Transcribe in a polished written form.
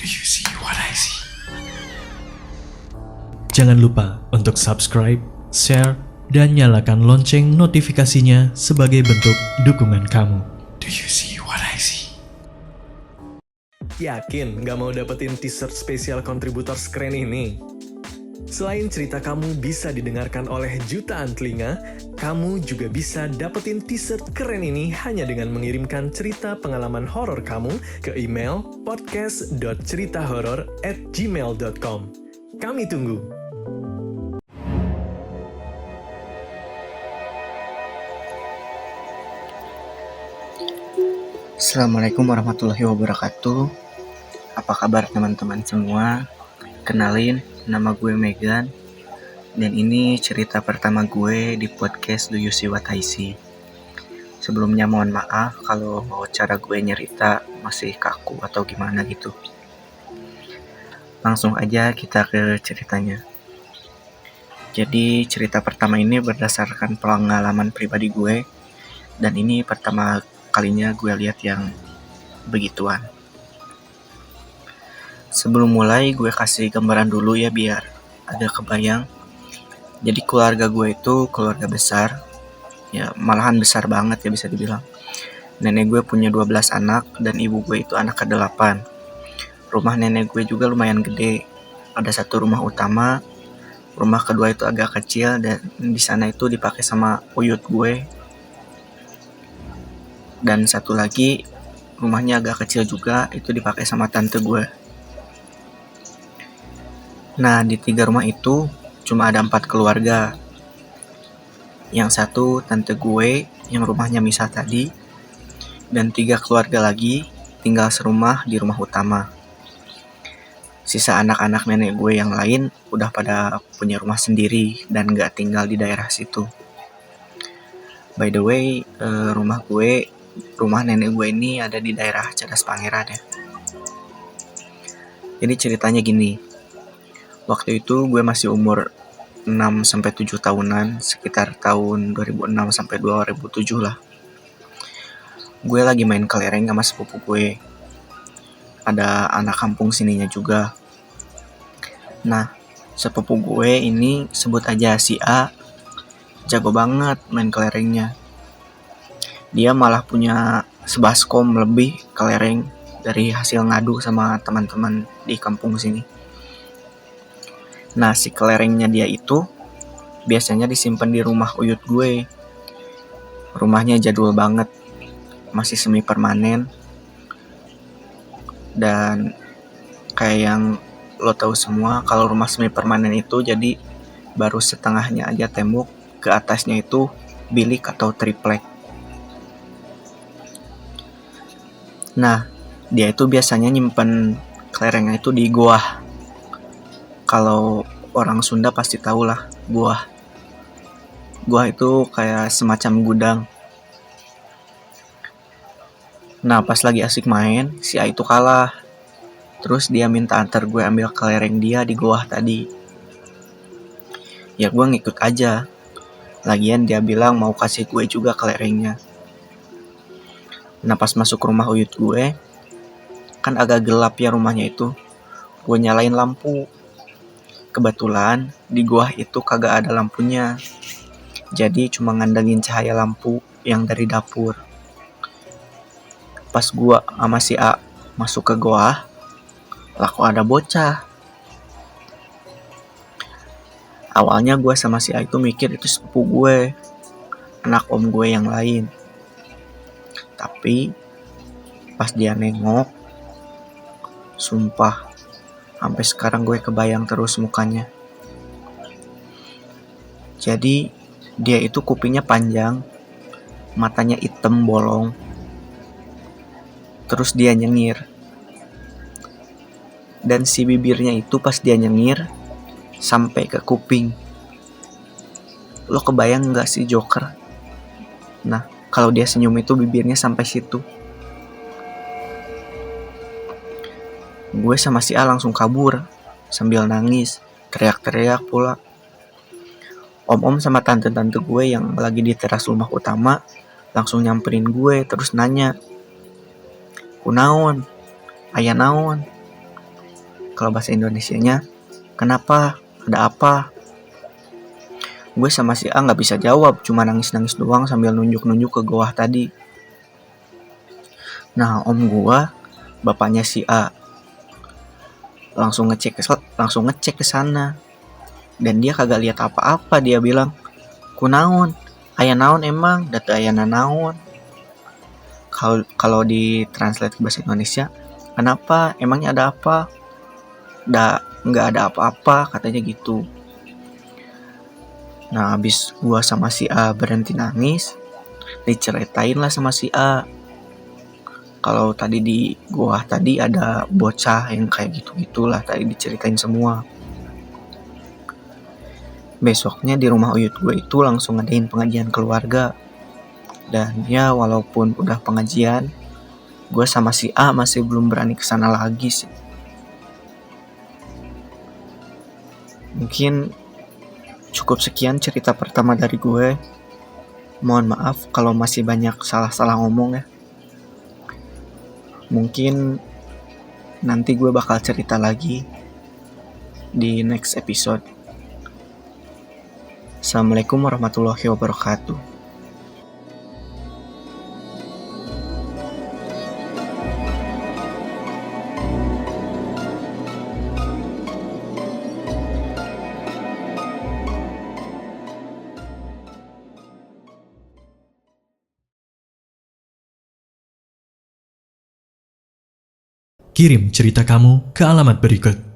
Do you see what I see? Jangan lupa untuk subscribe, share, dan nyalakan lonceng notifikasinya sebagai bentuk dukungan kamu. Do you see what I see? Yakin gak mau dapetin t-shirt spesial kontributor keren ini? Selain cerita kamu bisa didengarkan oleh jutaan telinga, kamu juga bisa dapetin t-shirt keren ini hanya dengan mengirimkan cerita pengalaman horor kamu ke email podcast.ceritahoror@gmail.com. Kami tunggu. Assalamualaikum warahmatullahi wabarakatuh. Apa kabar teman-teman semua? Kenalin, nama gue Megan. Dan ini cerita pertama gue di podcast Do You See What I See. Sebelumnya mohon maaf kalau cara gue nyerita masih kaku atau gimana gitu. Langsung aja kita ke ceritanya. Jadi cerita pertama ini berdasarkan pengalaman pribadi gue. Dan ini pertama kalinya gue lihat yang begituan. Sebelum mulai gue kasih gambaran dulu ya biar ada kebayang. Jadi keluarga gue itu keluarga besar. Ya malahan besar banget ya bisa dibilang. Nenek gue punya 12 anak dan ibu gue itu anak ke-8. Rumah nenek gue juga lumayan gede. Ada satu rumah utama. Rumah kedua itu agak kecil dan di sana itu dipakai sama uyut gue. Dan satu lagi rumahnya agak kecil juga, itu dipakai sama tante gue. Nah di 3 rumah itu cuma ada 4 keluarga. Yang satu tante gue yang rumahnya misah tadi, dan 3 keluarga lagi tinggal serumah di rumah utama. Sisa anak-anak nenek gue yang lain udah pada punya rumah sendiri dan gak tinggal di daerah situ. By the way, rumah nenek gue ini ada di daerah Cadas Pangeran ya. Jadi ceritanya gini. Waktu itu gue masih umur 6-7 tahunan, sekitar tahun 2006 sampai 2007 lah. Gue lagi main kelereng sama sepupu gue. Ada anak kampung sininya juga. Nah, sepupu gue ini sebut aja si A, jago banget main kelerengnya. Dia malah punya sebaskom lebih kelereng dari hasil ngadu sama teman-teman di kampung sini. Nah si kelerengnya dia itu biasanya disimpan di rumah uyut gue. Rumahnya jadul banget, masih semi permanen. Dan kayak yang lo tahu semua, kalau rumah semi permanen itu jadi baru setengahnya aja tembok, ke atasnya itu bilik atau triplek. Nah, dia itu biasanya nyimpen kelerengnya itu di goah. Kalau orang Sunda pasti tahu lah goah. Goah itu kayak semacam gudang. Nah, pas lagi asik main, si A itu kalah. Terus dia minta antar gue ambil kelereng dia di goah tadi. Ya gue ngikut aja. Lagian dia bilang mau kasih gue juga kelerengnya. Nah pas masuk rumah uyut gue, kan agak gelap ya rumahnya itu. Gue nyalain lampu. Kebetulan di goah itu kagak ada lampunya. Jadi cuma ngandangin cahaya lampu yang dari dapur. Pas gue sama si A masuk ke goah, lah kok ada bocah. Awalnya gue sama si A itu mikir itu sepupu gue, anak om gue yang lain. Tapi pas dia nengok, sumpah sampai sekarang gue kebayang terus mukanya. Jadi dia itu kupingnya panjang, matanya hitam bolong. Terus dia nyengir. Dan si bibirnya itu pas dia nyengir sampai ke kuping. Lo kebayang gak sih Joker? Nah, kalau dia senyum itu bibirnya sampai situ. Gue sama si A langsung kabur sambil nangis, teriak-teriak pula. Om-om sama tante-tante gue yang lagi di teras rumah utama langsung nyamperin gue terus nanya, "Kunaon? Aya naon?" Kalau bahasa Indonesianya, kenapa? Ada apa? Gue sama si A gak bisa jawab, cuma nangis-nangis doang sambil nunjuk-nunjuk ke goa tadi. Nah, om gue, bapaknya si A, langsung ngecek ke sana. Dan dia kagak lihat apa-apa. Dia bilang, kunaon? Aya naon emang? Datu ayana naon? Kalau di translate ke bahasa Indonesia, kenapa? Emangnya ada apa? Nggak ada apa-apa, katanya gitu. Nah, habis gua sama si A berhenti nangis, diceritain lah sama si A. Kalau tadi di gua tadi ada bocah yang kayak gitu-gitulah, tadi diceritain semua. Besoknya di rumah uyut gue itu langsung ngadain pengajian keluarga. Dan ya walaupun udah pengajian, gue sama si A masih belum berani kesana lagi sih. Mungkin cukup sekian cerita pertama dari gue. Mohon maaf kalau masih banyak salah-salah ngomong ya. Mungkin nanti gue bakal cerita lagi di next episode. Assalamualaikum warahmatullahi wabarakatuh. Kirim cerita kamu ke alamat berikut.